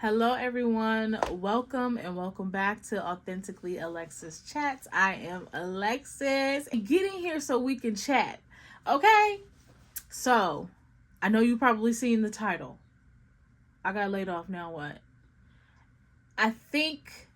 Hello, everyone. Welcome and welcome back to Authentically Alexis Chats. I am Alexis. Getting here so we can chat. Okay? So, I know you probably seen the title. I got laid off, now what? I think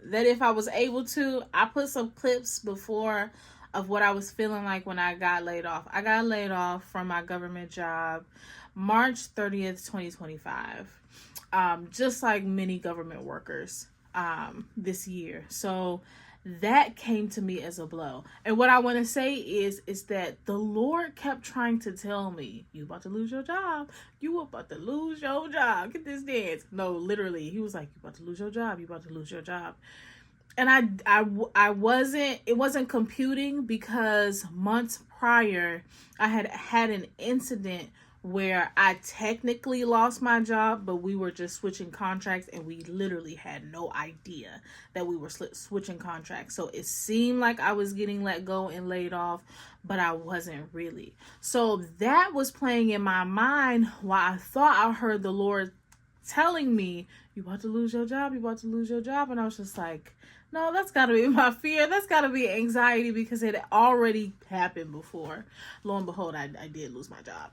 that if I was able to, I put some clips before of what I was feeling like when I got laid off. I got laid off from my government job March 30th, 2025. Just like many government workers this year. So that came to me as a blow. And what I want to say is that the Lord kept trying to tell me, you about to lose your job. You about to lose your job. Get this dance. No, literally, he was like, you about to lose your job. You about to lose your job. And I wasn't, it wasn't computing because months prior, I had an incident where I technically lost my job, but we were just switching contracts and we literally had no idea that we were switching contracts. So it seemed like I was getting let go and laid off, but I wasn't really. So that was playing in my mind while I thought I heard the Lord telling me, you about to lose your job, you about to lose your job. And I was just like, no, that's got to be my fear. That's got to be anxiety because it already happened before. Lo and behold, I did lose my job.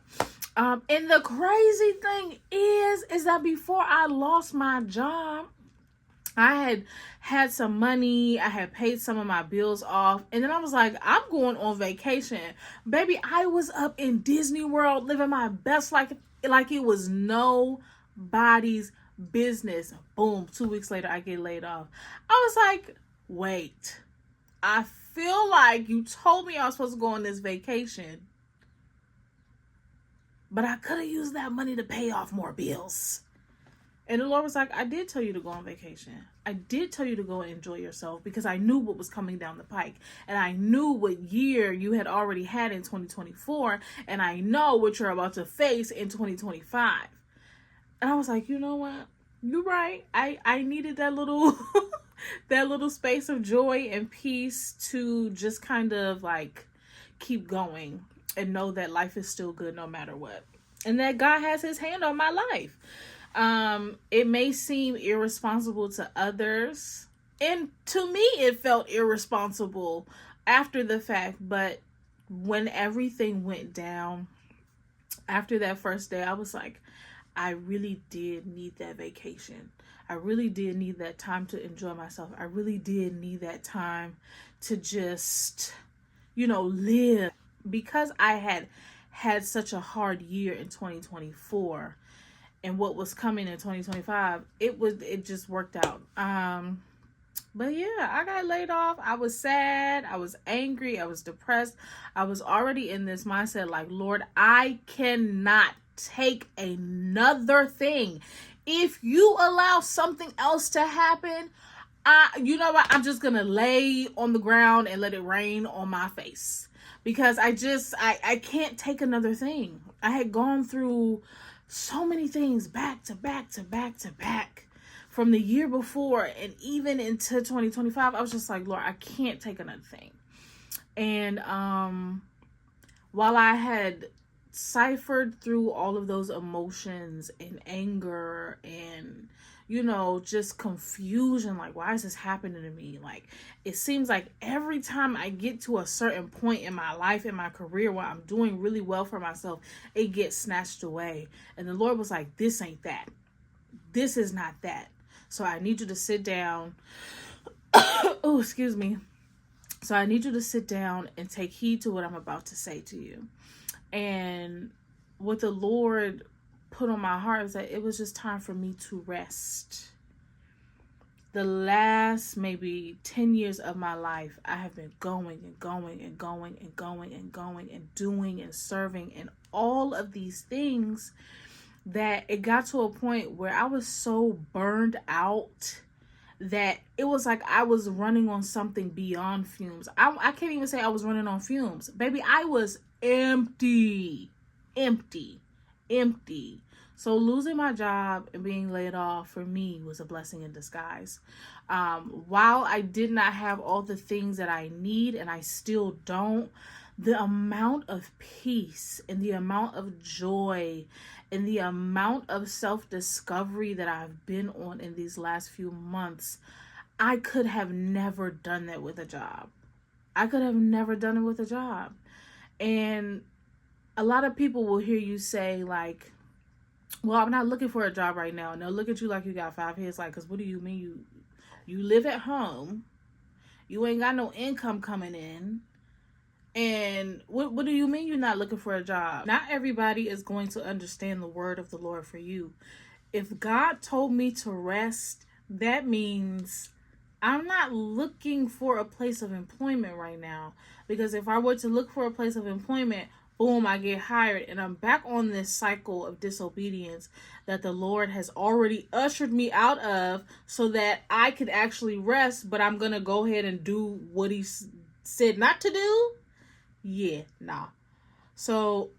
And the crazy thing is that before I lost my job, I had some money. I had paid some of my bills off. And then I was like, I'm going on vacation. Baby, I was up in Disney World living my best life like it was nobody's business. Boom, 2 weeks later, I get laid off. I was like, wait, I feel like you told me I was supposed to go on this vacation, but I could have used that money to pay off more bills. And the Lord was like, I did tell you to go on vacation. I did tell you to go and enjoy yourself because I knew what was coming down the pike. And I knew what year you had already had in 2024. And I know what you're about to face in 2025. And I was like, you know what? You're right. I needed that little that little space of joy and peace to just kind of like keep going and know that life is still good no matter what. And that God has his hand on my life. It may seem irresponsible to others, and to me it felt irresponsible after the fact, but when everything went down after that first day, I was like, I really did need that vacation. I really did need that time to enjoy myself. I really did need that time to just, live. Because I had such a hard year in 2024 and what was coming in 2025, it just worked out. But yeah, I got laid off. I was sad. I was angry. I was depressed. I was already in this mindset like, Lord, I cannot take another thing. If you allow something else to happen, you know what? I'm just going to lay on the ground and let it rain on my face because I can't take another thing. I had gone through so many things back to back to back to back from the year before and even into 2025. I was just like, Lord, I can't take another thing. And while I had ciphered through all of those emotions and anger and just confusion, like, why is this happening to me? Like, it seems like every time I get to a certain point in my life, in my career, where I'm doing really well for myself, it gets snatched away. And the Lord was like, this ain't that. This is not that. So I need you to sit down. Oh, excuse me. So I need you to sit down and take heed to what I'm about to say to you. And what the Lord put on my heart is that it was just time for me to rest. The last maybe 10 years of my life, I have been going and going and going and going and going and doing and serving and all of these things that it got to a point where I was so burned out that it was like I was running on something beyond fumes. I can't even say I was running on fumes. Baby, I was empty. So losing my job and being laid off for me was a blessing in disguise. While I did not have all the things that I need, and I still don't, The amount of peace and the amount of joy and the amount of self-discovery that I've been on in these last few months, I could have never done that with a job. I could have never done it with a job. And a lot of people will hear you say, like, well, I'm not looking for a job right now. And they'll look at you like you got 5 heads. Like, because what do you mean? You live at home. You ain't got no income coming in. And what do you mean you're not looking for a job? Not everybody is going to understand the word of the Lord for you. If God told me to rest, that means I'm not looking for a place of employment right now. Because if I were to look for a place of employment, boom, I get hired and I'm back on this cycle of disobedience that the Lord has already ushered me out of so that I could actually rest, but I'm going to go ahead and do what he said not to do. Yeah, nah. So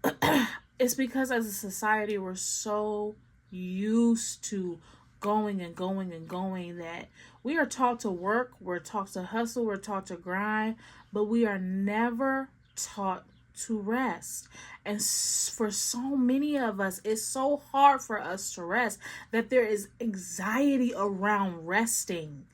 it's because as a society, we're so used to going and going and going that we are taught to work, we're taught to hustle, we're taught to grind, but we are never taught to rest. And for so many of us, it's so hard for us to rest that there is anxiety around resting.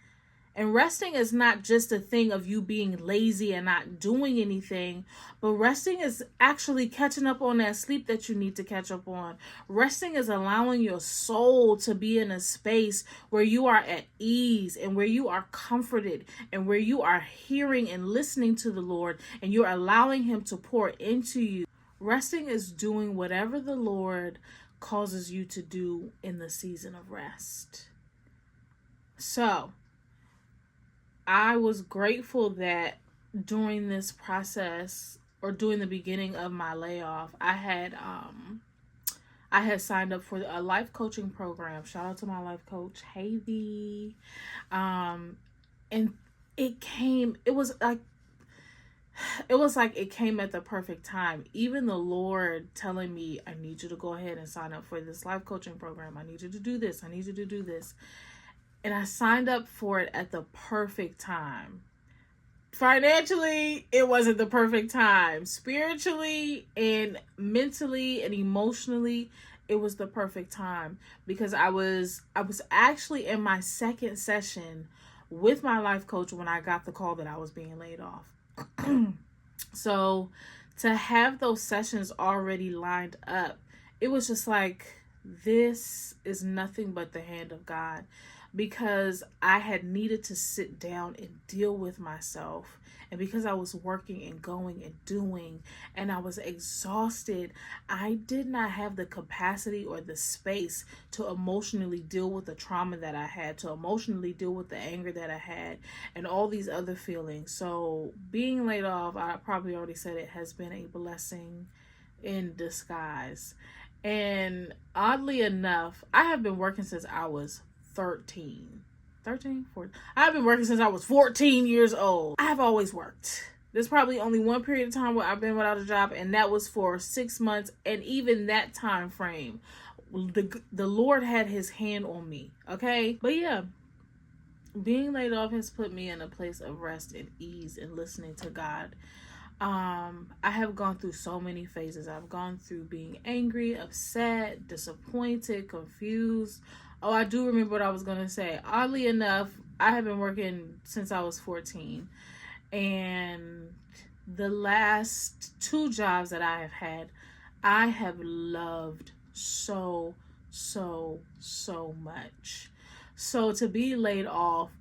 And resting is not just a thing of you being lazy and not doing anything, but resting is actually catching up on that sleep that you need to catch up on. Resting is allowing your soul to be in a space where you are at ease and where you are comforted and where you are hearing and listening to the Lord and you're allowing him to pour into you. Resting is doing whatever the Lord causes you to do in the season of rest. So, I was grateful that during this process or during the beginning of my layoff, I had signed up for a life coaching program. Shout out to my life coach, Havy. And it was like it came at the perfect time. Even the Lord telling me, I need you to go ahead and sign up for this life coaching program. I need you to do this. I need you to do this. And I signed up for it at the perfect time. Financially, it wasn't the perfect time. Spiritually and mentally and emotionally, it was the perfect time because I was actually in my second session with my life coach when I got the call that I was being laid off. So to have those sessions already lined up, it was just like, this is nothing but the hand of God. Because I had needed to sit down and deal with myself. And because I was working and going and doing and I was exhausted, I did not have the capacity or the space to emotionally deal with the trauma that I had, to emotionally deal with the anger that I had and all these other feelings. So being laid off, I probably already said it, has been a blessing in disguise. And oddly enough, I have been working since I was 13, 14. I've been working since I was 14 years old. I have always worked. There's probably only one period of time where I've been without a job, and that was for 6 months. And even that time frame, the Lord had his hand on me. Okay. But yeah, being laid off has put me in a place of rest and ease and listening to God. I have gone through so many phases. I've gone through being angry, upset, disappointed, confused. Oh, I do remember what I was going to say. Oddly enough, I have been working since I was 14. And the last 2 jobs that I have had, I have loved so much. So to be laid off,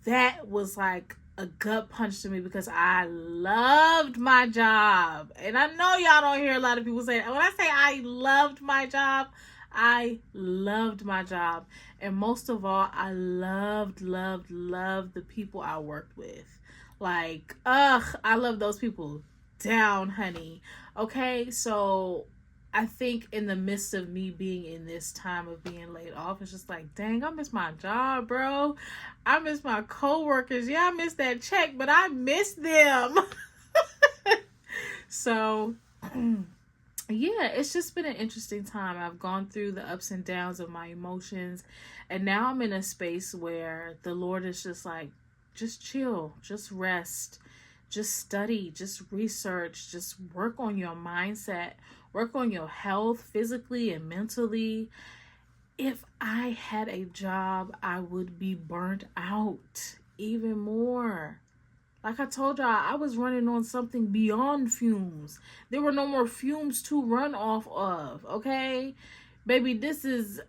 that was like a gut punch to me because I loved my job. And I know y'all don't hear a lot of people say that. When I say I loved my job, I loved my job. And most of all, I loved the people I worked with. Like, I love those people down, honey. Okay, so I think in the midst of me being in this time of being laid off, it's just like, dang, I miss my job, bro. I miss my coworkers. Yeah, I miss that check, but I miss them. So, yeah, it's just been an interesting time. I've gone through the ups and downs of my emotions, and now I'm in a space where the Lord is just like, just chill, just rest, just study, just research, just work on your mindset, work on your health physically and mentally. If I had a job, I would be burnt out even more. Like I told y'all, I was running on something beyond fumes. There were no more fumes to run off of, okay? Baby, this is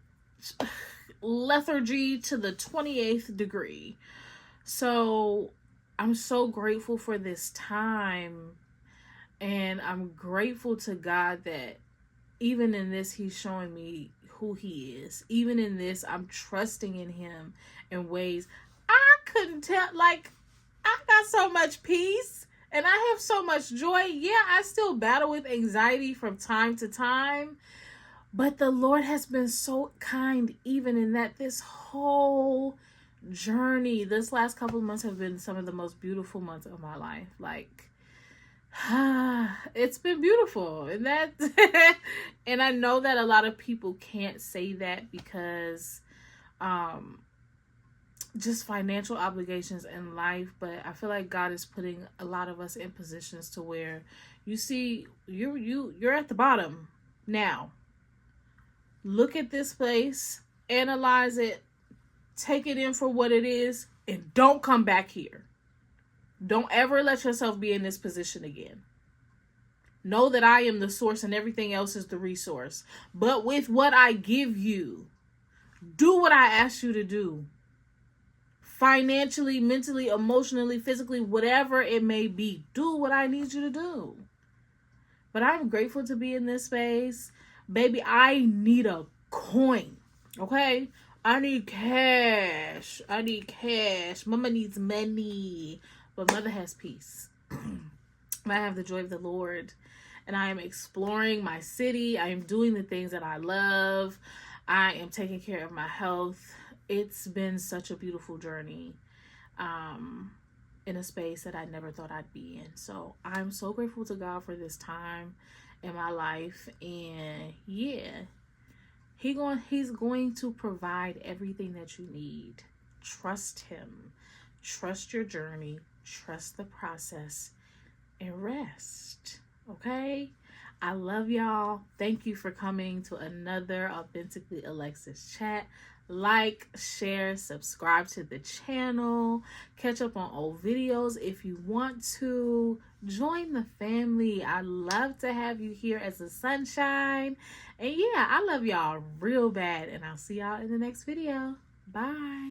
lethargy to the 28th degree. So I'm so grateful for this time. And I'm grateful to God that even in this, he's showing me who he is. Even in this, I'm trusting in him in ways I couldn't tell. Like, I got so much peace and I have so much joy. Yeah, I still battle with anxiety from time to time, but the Lord has been so kind even in that. This whole journey, this last couple of months have been some of the most beautiful months of my life. Like, it's been beautiful. And that and I know that a lot of people can't say that because just financial obligations in life, but I feel like God is putting a lot of us in positions to where you see you're at the bottom now. Look at this place, analyze it, take it in for what it is, and don't come back here. Don't ever let yourself be in this position again. Know that I am the source and everything else is the resource. But with what I give you, do what I ask you to do. Financially, mentally, emotionally, physically, whatever it may be, do what I need you to do. But I'm grateful to be in this space. Baby, I need a coin, okay? I need cash. Mama needs money, but mother has peace. I have the joy of the Lord, and I am exploring my city. I am doing the things that I love. I am taking care of my health. It's been such a beautiful journey in a space that I never thought I'd be in. So I'm so grateful to God for this time in my life. And yeah, he's going to provide everything that you need. Trust him. Trust your journey. Trust the process. And rest. Okay? I love y'all. Thank you for coming to another Authentically Alexis chat. Like, share, subscribe to the channel. Catch up on old videos if you want to. Join the family. I love to have you here as a sunshine. And yeah, I love y'all real bad. And I'll see y'all in the next video. Bye.